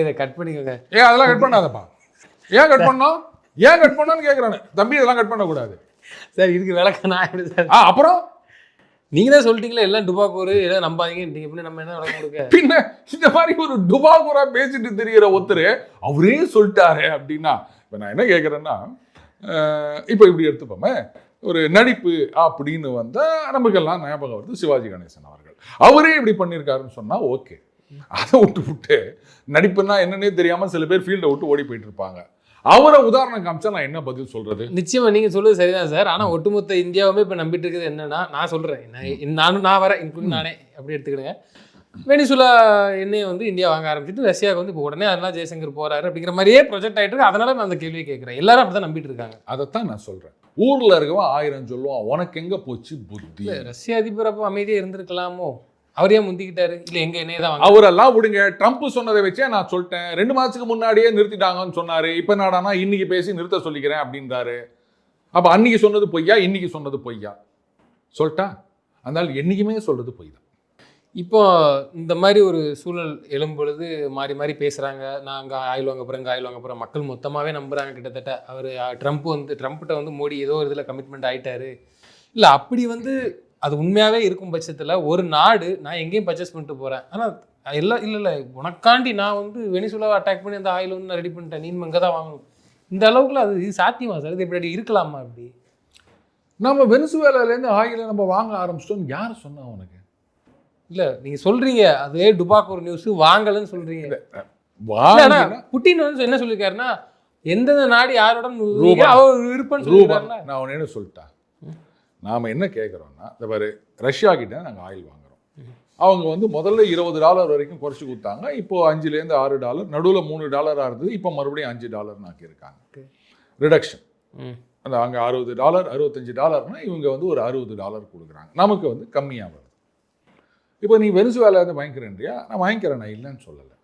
இதை கட் பண்ணிக்கோங்க. அதெல்லாம் கட் பண்ணாதப்பா. ஏன் கட் பண்ணோம்? ஏன் கட் பண்ணோன்னு கேட்குறானு. தம்பி இதெல்லாம் கட் பண்ணக்கூடாது சார். இதுக்கு விளக்கம் நான் எப்படி சார்? அப்புறம் நீங்க தான் சொல்லிட்டீங்களா எல்லாம் டுபாக்கூர் ஏதோ நம்பாதீங்க. எப்படி நம்ம என்ன விளக்கம் கொடுக்க? பின்ன இந்த மாதிரி ஒரு டுபாக்கூரா பேசிட்டு தெரிகிற ஒருத்தர் அவரே சொல்லிட்டாரு அப்படின்னா இப்போ நான் என்ன கேட்குறேன்னா, இப்போ இப்படி எடுத்துப்போமே, ஒரு நடிப்பு அப்படின்னு வந்தால் நமக்கெல்லாம் ஞாபகம் வருது சிவாஜி கணேசன் அவர்கள். அவரே இப்படி பண்ணியிருக்காருன்னு சொன்னால் ஓகே. அதை விட்டு நடிப்புன்னா என்னன்னே தெரியாமல் சில பேர் ஃபீல்டை விட்டு ஓடி போயிட்டு இருப்பாங்க. அவரை உதாரணம் காமிச்சா நான் என்ன பதில் சொல்றது? நிச்சயமா நீங்க சொல்றது சரிதான் சார். ஆனா ஒட்டுமொத்த இந்தியாவுமே இப்ப நம்பிட்டு இருக்குது என்னன்னா, நான் சொல்றேன், நான் வரேன், இன்க்ளூட் நானே அப்படி எடுத்துக்கிடுங்க. வெனிசுலா எண்ணெயை வந்து இந்தியா வாங்க ஆரம்பிச்சுட்டு ரஷ்யாவுக்கு வந்து இப்போ உடனே அதெல்லாம் ஜெய்சங்கர் போறாரு அப்படிங்கிற மாதிரியே ப்ரொஜெக்ட் ஆயிட்டு இருக்கு. அதனால நான் அந்த கேள்வியை கேட்கிறேன். எல்லாரும் அப்படிதான் நம்பிட்டு இருக்காங்க. அதைத்தான் நான் சொல்றேன். ஊர்ல இருக்கவன் 1000 சொல்லுவான், உனக்கு எங்க போச்சு புத்தி? ரஷ்ய அதிபர் அப்போ அமைதியா இருந்திருக்கலாமோ? அவர் ஏன் முந்திக்கிட்டாரு? இல்ல எங்க என்னையே தான் அவரெல்லாம் விடுங்க. ட்ரம்ப் சொன்னதை வச்சே நான் சொல்லிட்டேன். 2 மாதத்துக்கு முன்னாடியே நிறுத்திட்டாங்கன்னு சொன்னாரு. இப்ப நாடானா இன்னைக்கு பேசி நிறுத்த சொல்லிக்கிறேன் அப்படின்றாரு. அப்ப அன்னைக்கு சொன்னது பொய்யா, இன்னைக்கு சொன்னது பொய்யா? சொல்லிட்டா அதனால என்னைக்குமே சொல்றது பொய் தான். இப்போ இந்த மாதிரி ஒரு சூழல் எழும்பொழுது மாறி மாறி பேசுகிறாங்க. நான் அங்கே ஆயில் வாங்க போகிறேன், ஆயில் வாங்க போகிறேன். மக்கள் மொத்தமாகவே நம்புகிறாங்க. கிட்டத்தட்ட அவர் ட்ரம்ப்கிட்ட வந்து மோடி ஏதோ ஒரு இதில் கமிட்மெண்ட் ஆகிட்டாரு. இல்லை அப்படி வந்து அது உண்மையாகவே இருக்கும் பட்சத்தில் ஒரு நாடு நான் எங்கேயும் பர்ச்சேஸ் பண்ணிட்டு போகிறேன், ஆனால் எல்லாம் இல்லை உனக்காண்டி நான் வந்து வெனிசுலாவை அட்டாக் பண்ணி அந்த ஆயில் வந்து நான் ரெடி பண்ணிட்டேன், நீ இங்கே தான் வாங்கணும், இந்த அளவுக்குலாம் அது இது சாத்தியமா சார்? இது இப்படி இருக்கலாமா? அப்படி நம்ம வெனிசுவேலாலேருந்து ஆயிலை நம்ம வாங்க ஆரம்பிச்சிட்டோம்னு யார் சொன்னா உனக்கு? இல்லை நீங்கள் சொல்கிறீங்க அதே டுபாக்கூர் நியூஸ் வாங்கலன்னு சொல்கிறீங்க. புட்டின் வந்து என்ன சொல்லியிருக்காருன்னா, எந்தெந்த நாடு யாரோட அவர் விருப்பம் சொல்லியிருக்காருன்னா, நான் உன்ன என்ன சொல்லிட்டேன், நாம் என்ன கேட்குறோம்னா, இந்த மாதிரி ரஷ்யா கிட்ட நாங்கள் ஆயில் வாங்குறோம். அவங்க வந்து முதல்ல $20 வரைக்கும் குறைச்சி கொடுத்தாங்க. இப்போ $5லேருந்து $6, நடுவில் $3 இருந்தது. இப்போ மறுபடியும் $5 ஆக்கியிருக்காங்க. ரிடக்ஷன். அந்த அங்கே $60 $65 இவங்க வந்து ஒரு $60 கொடுக்குறாங்க. நமக்கு வந்து கம்மியாக வருது. இப்போ நீ வெனிசுவேலாலேருந்து வாங்கிக்கிறேன்றியா? நான் வாங்கிக்கிறேன், நான் இல்லைன்னு சொல்லலை.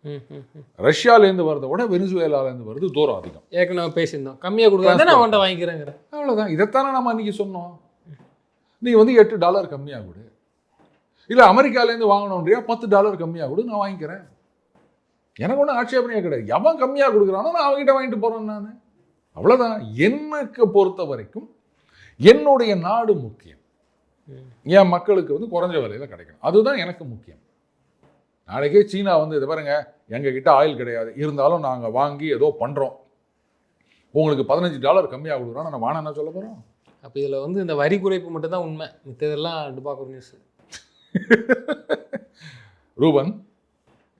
ரஷ்யாலேருந்து வரதை விட வெனிசுவேலாலேருந்து வருது தூரம் அதிகம். ஏற்கனவே பேசியிருந்தோம், கம்மியாக கொடுக்குறாங்க, நான் அவன்கிட்ட வாங்கிக்கிறேங்கிற. அவ்வளோதான். இதைத்தானே நம்ம அன்றைக்கி சொன்னோம். நீ வந்து $8 கம்மியாக கொடு, இல்லை அமெரிக்காலேருந்து வாங்கணுன்றியா $10 கம்மியாக கொடு, நான் வாங்கிக்கிறேன். எனக்கு ஒன்றும் ஆட்சேபனையாக கிடையாது. எவன் கம்மியாக கொடுக்குறானோ நான் அவங்ககிட்ட வாங்கிட்டு போகிறேன். நான் அவ்வளோதான். எனக்கு பொறுத்த வரைக்கும் என்னுடைய நாடு முக்கியம். என் மக்களுக்கு வந்து குறைஞ்ச விலையில் கிடைக்கணும், அதுதான் எனக்கு முக்கியம். நாளைக்கே சீனா வந்து இதை பாருங்க, எங்ககிட்ட ஆயில் கிடையாது, இருந்தாலும் நாங்கள் வாங்கி ஏதோ பண்ணுறோம், உங்களுக்கு $15 கம்மியாக கொடுக்குறோம், நான் வாங்க என்ன சொல்ல போகிறோம்? அப்போ இதில் வந்து இந்த வரி குறைப்பு மட்டும்தான் உண்மை, மித்ததெல்லாம் டுபாக்கூர் நியூஸ். ரூபன்,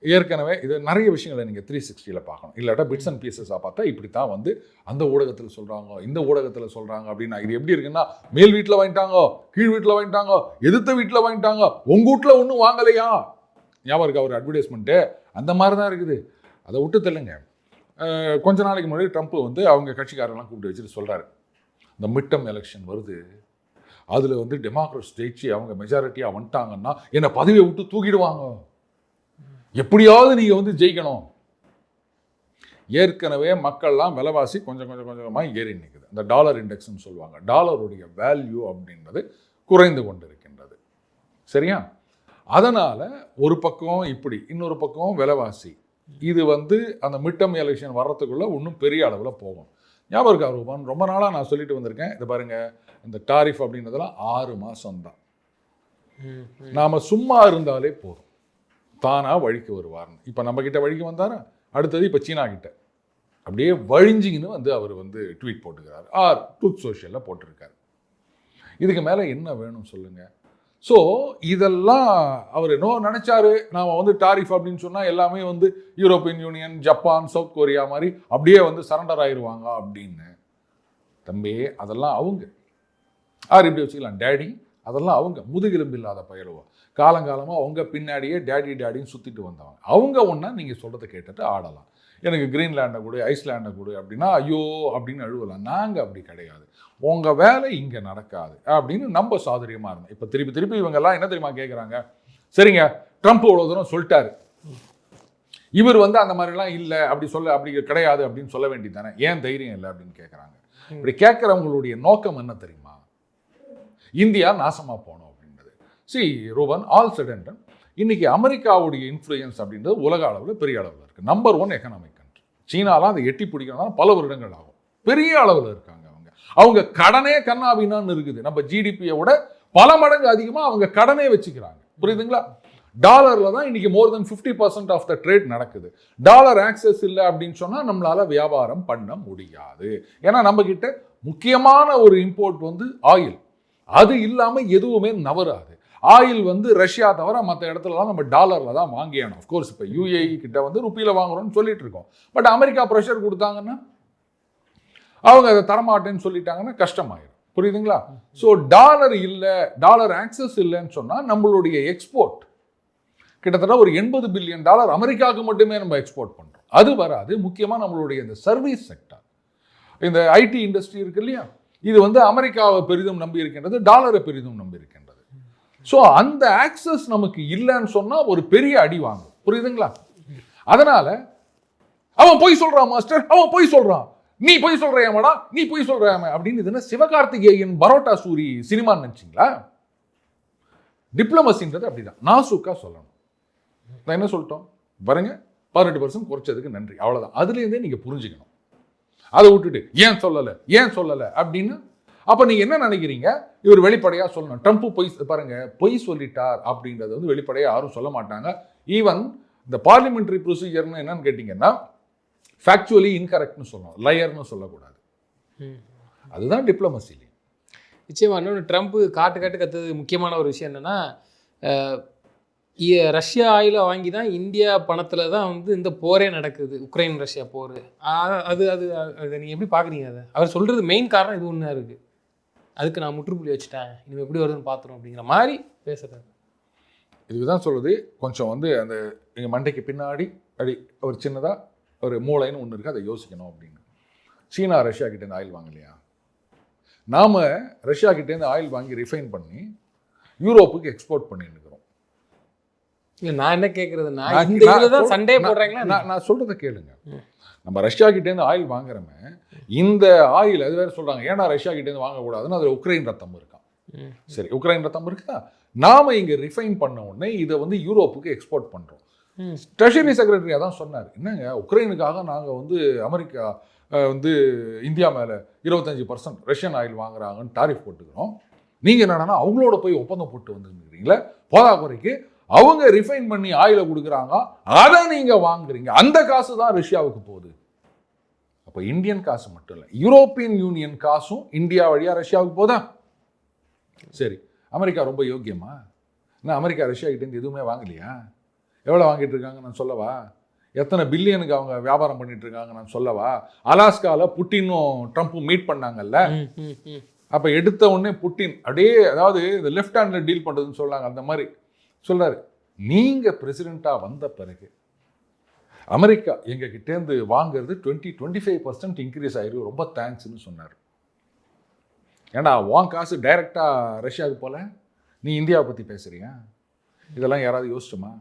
ஏற்கனவே இது நிறைய விஷயங்களை நீங்கள் 360 பார்க்கணும். இல்லாட்டா பிட்ஸ் அண்ட் பீசஸாக பார்த்தா இப்படி தான் வந்து அந்த ஊடகத்தில் சொல்கிறாங்க, இந்த ஊடகத்தில் சொல்கிறாங்க அப்படின்னா இது எப்படி இருக்குன்னா, மேல் வீட்டில் வாங்கிட்டாங்க, கீழ் வீட்டில் வாங்கிட்டாங்க, எதிர்த்த வீட்டில் வாங்கிட்டாங்க, உங்கள் வீட்டில் ஒன்றும் வாங்கலையா? ஞாபகம் இருக்கா ஒரு அட்வர்டைஸ்மெண்ட்டு? அந்த மாதிரி தான் இருக்குது. அதை விட்டு தெல்லுங்க. கொஞ்ச நாளைக்கு முன்னாடி ட்ரம்ப் வந்து அவங்க கட்சிக்காரெல்லாம் கூப்பிட்டு வச்சுட்டு சொல்கிறாரு, இந்த மிட்டம் எலெக்ஷன் வருது, அதில் வந்து டெமோக்ராட்ஸ் ஜெயிச்சு அவங்க மெஜாரிட்டியாக வந்துட்டாங்கன்னா என்னை பதவியை விட்டு தூக்கிடுவாங்க, எப்படியாவது நீங்கள் வந்து ஜெயிக்கணும். ஏற்கனவே மக்கள்லாம் விலைவாசி கொஞ்சம் கொஞ்சமாக ஏறி நிற்குது. இந்த டாலர் இண்டெக்ஸ்ன்னு சொல்லுவாங்க. டாலருடைய வேல்யூ அப்படின்றது குறைந்து கொண்டு இருக்கின்றது. சரியா? அதனால் ஒரு பக்கம் இப்படி, இன்னொரு பக்கம் விலைவாசி, இது வந்து அந்த மிட்டம் எலெக்ஷன் வர்றதுக்குள்ளே இன்னும் பெரிய அளவில் போகும். ஞாபகம் இருக்கா ரூபான்? ரொம்ப நாளாக நான் சொல்லிட்டு வந்திருக்கேன், இது பாருங்கள், இந்த டாரிஃப் அப்படின்றதெல்லாம் 6 மாதம்தான். நாம் சும்மா இருந்தாலே போதும், தானாக வழிக்கு வருவார்னு. இப்போ நம்மக்கிட்ட வழிக்கு வந்தாரா, அடுத்தது இப்போ சீனா கிட்ட அப்படியே வழிஞ்சிங்கன்னு வந்து அவர் வந்து ட்வீட் போட்டுக்கிறார், ட்ரூத் சோஷியலில் போட்டிருக்காரு. இதுக்கு மேலே என்ன வேணும் சொல்லுங்கள்? ஸோ இதெல்லாம் அவர் என்ன நினச்சாரு, நாம் வந்து டாரிஃப் அப்படின்னு சொன்னால் எல்லாமே வந்து European union, Japan, south Korea மாதிரி அப்படியே வந்து சரண்டர் ஆயிடுவாங்க அப்படின்னு. தம்பி, அதெல்லாம் அவங்க இப்படி வச்சுக்கலாம், டேடி, அதெல்லாம் அவங்க முதுகெலும்பு இல்லாத பயலுவா, காலங்காலமாக அவங்க பின்னாடியே டேடின்னு சுற்றிட்டு வந்தவங்க. அவங்க ஒன்றா நீங்கள் சொல்கிறத கேட்டுட்டு ஆடலாம், எனக்கு கிரீன்லாண்டை கொடு, ஐஸ்லாண்டை கொடு அப்படின்னா ஐயோ அப்படின்னு அழுவலாம். நாங்கள் அப்படி கிடையாது, உங்கள் வேலை இங்கே நடக்காது அப்படின்னு நம்ம சாதுரியமாக இருந்தோம். இப்போ திருப்பி இவங்கெல்லாம் என்ன தெரியுமா கேட்குறாங்க, சரிங்க ட்ரம்ப் இவ்வளோ தூரம் சொல்லிட்டாரு, இவர் வந்து அந்த மாதிரிலாம் இல்லை, அப்படி கிடையாது அப்படின்னு சொல்ல வேண்டியது தானே, ஏன் தைரியம் இல்லை அப்படின்னு கேட்குறாங்க. இப்படி கேட்குறவங்களுடைய நோக்கம் என்ன தெரியுமா? இந்தியா நாசமாக போனோம் அப்படின்றது. Ruban, all set and done, இன்னைக்கு அமெரிக்காவுடைய இன்ஃப்ளூயன்ஸ் அப்படின்றது உலக அளவில் பெரிய அளவில் இருக்குது. Number 1 economic country. சீனாலாம் அதை எட்டி பிடிக்கணும்னா பல வருடங்கள் ஆகும். பெரிய அளவில் இருக்காங்க அவங்க கடனே கண்ணாபின்னான்னு இருக்குது. நம்ம ஜிடிபியை விட பல மடங்கு அதிகமாக அவங்க கடனே வச்சுக்கிறாங்க. புரியுதுங்களா? டாலரில் தான் இன்னைக்கு மோர் தென் 50% ஆஃப் த ட்ரேட் நடக்குது. டாலர் ஆக்சஸ் இல்லை அப்படின்னு சொன்னால் நம்மளால வியாபாரம் பண்ண முடியாது. ஏன்னா நம்ம கிட்ட முக்கியமான ஒரு இம்போர்ட் வந்து ஆயில், அது இல்லாமல் எதுவுமே நவராது. ஆயில் வந்து ரஷ்யா தவிர மற்ற இடத்துலலாம் நம்ம டாலரில் தான் வாங்கியானோம். அஃப்கோர்ஸ் இப்போ யுஏஇ கிட்ட வந்து ருப்பியில் வாங்குறோம்னு சொல்லிட்டு இருக்கோம். பட் அமெரிக்கா ப்ரெஷர் கொடுத்தாங்கன்னா, அவங்க அதை தரமாட்டேன்னு சொல்லிட்டாங்கன்னா கஷ்டமாயிடும். புரியுதுங்களா? ஸோ டாலர் இல்லை, டாலர் ஆக்சஸ் இல்லைன்னு சொன்னால் நம்மளுடைய எக்ஸ்போர்ட் கிட்டத்தட்ட ஒரு $80 பில்லியன் அமெரிக்காவுக்கு மட்டுமே நம்ம எக்ஸ்போர்ட் பண்ணுறோம். அது வராது. முக்கியமாக நம்மளுடைய இந்த சர்வீஸ் செக்டர், இந்த ஐடி இண்டஸ்ட்ரி இருக்கு இல்லையா, இது வந்து அமெரிக்காவை பெரிதும் நம்பி இருக்கின்றது, டாலரை பெரிதும் நம்பி இருக்கின்றது. ஸோ அந்த ஆக்சஸ் நமக்கு இல்லைன்னு சொன்னால் ஒரு பெரிய அடி வாங்கும். புரியுதுங்களா? அதனால அவன் போய் சொல்றான் மாஸ்டர், அவன் போய் சொல்றான், நீ போய் சொல்றியாமடா, நீ போய் சொல்றியாம அப்படின்னு. இதுன்னா சிவகார்த்திகேயன் பரோட்டா சூரி சினிமான்னு நினைச்சிங்களா? டிப்ளமசின்றது அப்படிதான், நாசுக்கா சொல்லணும். நான் என்ன சொல்லிட்டோம் பாருங்க, 18% குறைச்சதுக்கு நன்றி, அவ்வளோதான். அதுலேருந்தே நீங்கள் புரிஞ்சுக்கணும். அதை விட்டுட்டு ஏன் சொல்லலை அப்படின்னு, அப்போ நீங்கள் என்ன நினைக்கிறீங்க, இவர் வெளிப்படையாக சொல்லணும். ட்ரம்ப் பொய் சொல்லிட்டார் அப்படின்றது வந்து வெளிப்படையாக யாரும் சொல்ல மாட்டாங்க. ஈவன் இந்த பார்லிமெண்ட்ரி ப்ரொசீஜர்னு என்னன்னு கேட்டிங்கன்னா, ஃபேக்சுவலி இன்கரெக்ட்னு சொல்லணும், லயர்னு சொல்லக்கூடாது. அதுதான் டிப்ளமசி. நிச்சயமா. இன்னொன்று ட்ரம்ப் காட்டு கத்துறது முக்கியமான ஒரு விஷயம் என்னென்னா, ரஷ்யா ஆயிலை வாங்கி தான் இந்தியா பணத்தில் தான் வந்து இந்த போரே நடக்குது, உக்ரைன் ரஷ்யா போர். அது அது அதை நீங்கள் எப்படி பார்க்குறீங்க? அதை அவர் சொல்கிறது மெயின் காரணம் இது ஒன்றா இருக்குது, அதுக்கு நான் முற்றுப்புள்ளி வச்சுட்டேன், இனிமேல் எப்படி வருதுன்னு பார்த்துரும் அப்படிங்கிற மாதிரி பேசுகிறாரு. இதுக்கு தான் சொல்கிறது, கொஞ்சம் வந்து அந்த எங்கள் மண்டைக்கு பின்னாடி அப்படி ஒரு சின்னதாக ஒரு மூளைன்னு ஒன்று இருக்குது, அதை யோசிக்கணும் அப்படின்னு. சீனா ரஷ்யா கிட்டேருந்து ஆயில் வாங்கலையா? நாம் ரஷ்யா கிட்டேருந்து ஆயில் வாங்கி ரிஃபைன் பண்ணி யூரோப்புக்கு எக்ஸ்போர்ட் பண்ணிட்டு இருக்கிறோம். நான் என்ன கேட்குறதுன்னா, இந்த இதில் தான் சண்டே போடுறாங்களா? நான் சொல்கிறத கேளுங்க. நம்ம ரஷ்யா கிட்டேருந்து ஆயில் வாங்குறோமே, இந்த ஆயில் அது வேறு சொல்கிறாங்க, ஏன்னா ரஷ்யா கிட்டேருந்து வாங்கக்கூடாதுன்னு அதில் உக்ரைன் ரத்தம் இருக்கான். சரி, உக்ரைன் ரத்தம் இருக்கா? நாம் இங்கே ரிஃபைன் பண்ண உடனே இதை வந்து யூரோப்புக்கு எக்ஸ்போர்ட் பண்ணுறோம். ட்ரெஷரி செக்ரட்டரி அதான் சொன்னார், என்னங்க உக்ரைனுக்காக நாங்கள் வந்து அமெரிக்கா வந்து இந்தியா மேலே 25% ரஷ்யன் ஆயில் வாங்குறாங்கன்னு டாரிஃப் போட்டுக்கிறோம், நீங்கள் என்னன்னா அவங்களோட போய் ஒப்பந்தம் போட்டு வந்துருக்கிறீங்களே, போதா குறைக்கு அவங்க ரிஃபைன் பண்ணி ஆயிலை கொடுக்குறாங்க, அதை நீங்கள் வாங்குறீங்க, அந்த காசு தான் ரஷ்யாவுக்கு போகுது. அப்போ இந்தியன் காசு மட்டும் இல்லை, யூரோப்பியன் யூனியன் காசும் இந்தியா வழியாக ரஷ்யாவுக்கு போதா? சரி, அமெரிக்கா ரொம்ப யோக்கியமா? நான் அமெரிக்கா ரஷ்யா கிட்டேருந்து எதுவுமே வாங்கலையா? எவ்வளோ வாங்கிட்டு இருக்காங்க நான் சொல்லவா? எத்தனை பில்லியனுக்கு அவங்க வியாபாரம் பண்ணிட்டு இருக்காங்க நான் சொல்லவா? அலாஸ்காவில் புட்டினும் ட்ரம்ப்பும் மீட் பண்ணாங்கல்ல, அப்போ எடுத்த உடனே புட்டின் அப்படியே, அதாவது இந்த லெஃப்ட் ஹேண்டில் டீல் பண்ணுறதுன்னு சொல்லாங்க, அந்த மாதிரி சொல்கிறாரு, நீங்கள் பிரசிடெண்ட்டாக வந்த பிறகு அமெரிக்கா எங்ககிட்டேருந்து வாங்குறது 25% இன்க்ரீஸ் ஆயிரும், ரொம்ப தேங்க்ஸ்ன்னு சொன்னார். ஏன்னா உன் காசு டைரெக்டாக ரஷ்யாவுக்கு போல, நீ இந்தியாவை பற்றி பேசுகிறீங்க, இதெல்லாம் யாராவது யோசிச்சோமா?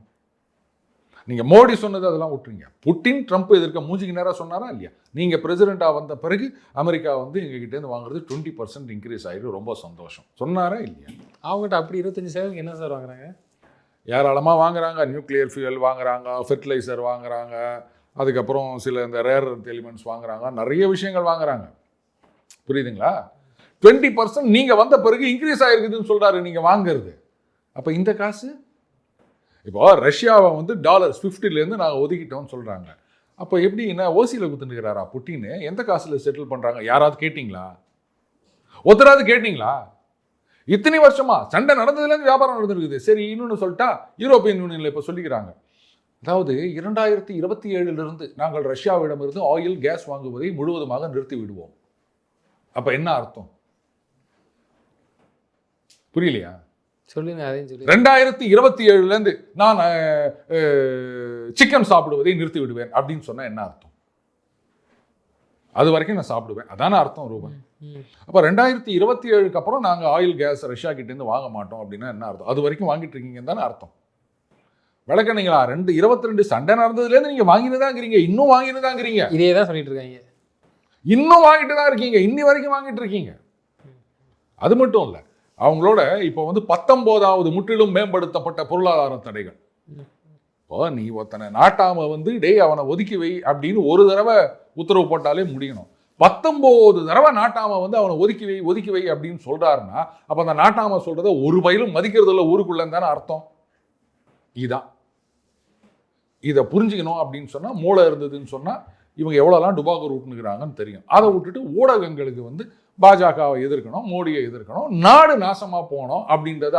நீங்கள் மோடி சொன்னது அதெல்லாம் விட்டுருங்க. புட்டின் ட்ரம்ப் எதிர்க்க மூஞ்சிக்கு நேராக சொன்னாரா இல்லையா? நீங்கள் பிரசிடெண்ட்டாக வந்த பிறகு அமெரிக்கா வந்து எங்ககிட்டேருந்து வாங்குறது 20% இன்க்ரீஸ் ஆயிரும், ரொம்ப சந்தோஷம் சொன்னாரா இல்லையா? அவங்ககிட்ட அப்படி 25% என்ன சார் வாங்குறாங்க? ஏராளமாக வாங்குறாங்க. நியூக்ளியர் ஃபியூயல் வாங்குறாங்க, ஃபெர்டிலைசர் வாங்குறாங்க, அதுக்கப்புறம் சில இந்த ரேர் எலிமெண்ட்ஸ் வாங்குறாங்க, நிறைய விஷயங்கள் வாங்குறாங்க. புரியுதுங்களா? 20% நீங்கள் வந்த பிறகு இன்க்ரீஸ் ஆகிருக்குதுன்னு சொல்கிறாரு நீங்கள் வாங்குறது. அப்போ இந்த காசு இப்போ ரஷ்யாவை வந்து $50 நாங்கள் ஒதுக்கிட்டோம்னு சொல்கிறாங்க. அப்போ எப்படி என்ன ஓசியில் குத்துனுக்கிறாரா புட்டின்னு? எந்த காசில் செட்டில் பண்ணுறாங்க? யாராவது கேட்டிங்களா? ஒருத்தராவது கேட்டிங்களா? இத்தனை வருஷமா சண்டை நடந்ததுலேருந்து வியாபாரம் நடந்துருக்குது. சரி, இன்னொன்று சொல்லிட்டா, யூரோப்பியன் யூனியனில் இப்போ சொல்லிக்கிறாங்க, அதாவது 2027 நாங்கள் ரஷ்யாவிடமிருந்து ஆயில் கேஸ் வாங்குவதை முழுவதுமாக நிறுத்தி விடுவோம். அப்போ என்ன அர்த்தம்? புரியலையா? சொல்லுங்க, அதையும் சொல்லி. 2027 நான் சிக்கன் சாப்பிடுவதை நிறுத்தி விடுவேன் அப்படின்னு சொன்னா என்ன அர்த்தம்? அது வரைக்கும் நான் சாப்பிடுவேன், அதான அர்த்தம் ரூபன்? அப்போ 2027 அப்புறம் நாங்கள் ஆயில் கேஸ் ரஷ்யா கிட்டேருந்து வாங்க மாட்டோம் அப்படின்னா என்ன அர்த்தம்? அது வரைக்கும் வாங்கிட்டு இருக்கீங்கன்னு தானே அர்த்தம். விளக்கணீங்களா? 22 சண்டை நடந்ததுலேருந்து நீங்கள் வாங்கிட்டு தான் இருக்கிறீங்க, இன்னும் வாங்கிட்டு தான் இருக்கிறீங்க, இதே தான் சொல்லிட்டு இருக்காங்க, இன்னும் வாங்கிட்டு தான் இருக்கீங்க, இன்னி வரைக்கும் வாங்கிட்டு இருக்கீங்க. அது மட்டும் இல்லை, அவங்களோட இப்போ வந்து 19வது முற்றிலும் மேம்படுத்தப்பட்ட பொருளாதார தடைகள். இப்போ நீ ஒருத்தனை நாட்டாம வந்து டேய் அவனை ஒதுக்கி வை அப்படின்னு ஒரு தடவை உத்தரவு போட்டாலே முடியணும். 19 தடவை நாட்டாம வந்து அவனை ஒதுக்கி வை அப்படின்னு சொல்றாருன்னா, அப்போ அந்த நாட்டாம சொல்றதை ஒரு பயிலும் மதிக்கிறது இல்லை ஊருக்குள்ளன்னு தானே அர்த்தம். இதான் இதை புரிஞ்சுக்கணும் அப்படின்னு சொன்னால், மூளை இருந்ததுன்னு சொன்னால் இவங்க எவ்வளோலாம் டுபாகோ ரூட்னுக்கிறாங்கன்னு தெரியும். அதை விட்டுட்டு ஊடகங்களுக்கு வந்து பாஜகவை எதிர்க்கணும், மோடியை எதிர்க்கணும், நாடு நாசமாக போகணும் அப்படின்றது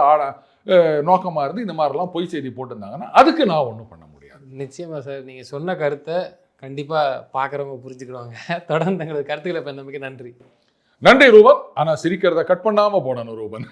நோக்கமாக இருந்து இந்த மாதிரிலாம் பொய் செய்தி போட்டிருந்தாங்கன்னா அதுக்கு நான் ஒன்றும் பண்ண முடியாது. நிச்சயமாக சார், நீங்கள் சொன்ன கருத்தை கண்டிப்பாக பார்க்குறவங்க புரிஞ்சுக்கிடுவாங்க. தொடர்ந்து எங்களது கருத்துக்களை பண்ண நன்றி. நன்றி ரூபன். ஆனால் சிரிக்கிறத கட் பண்ணாமல் போடணும் ரூபன்.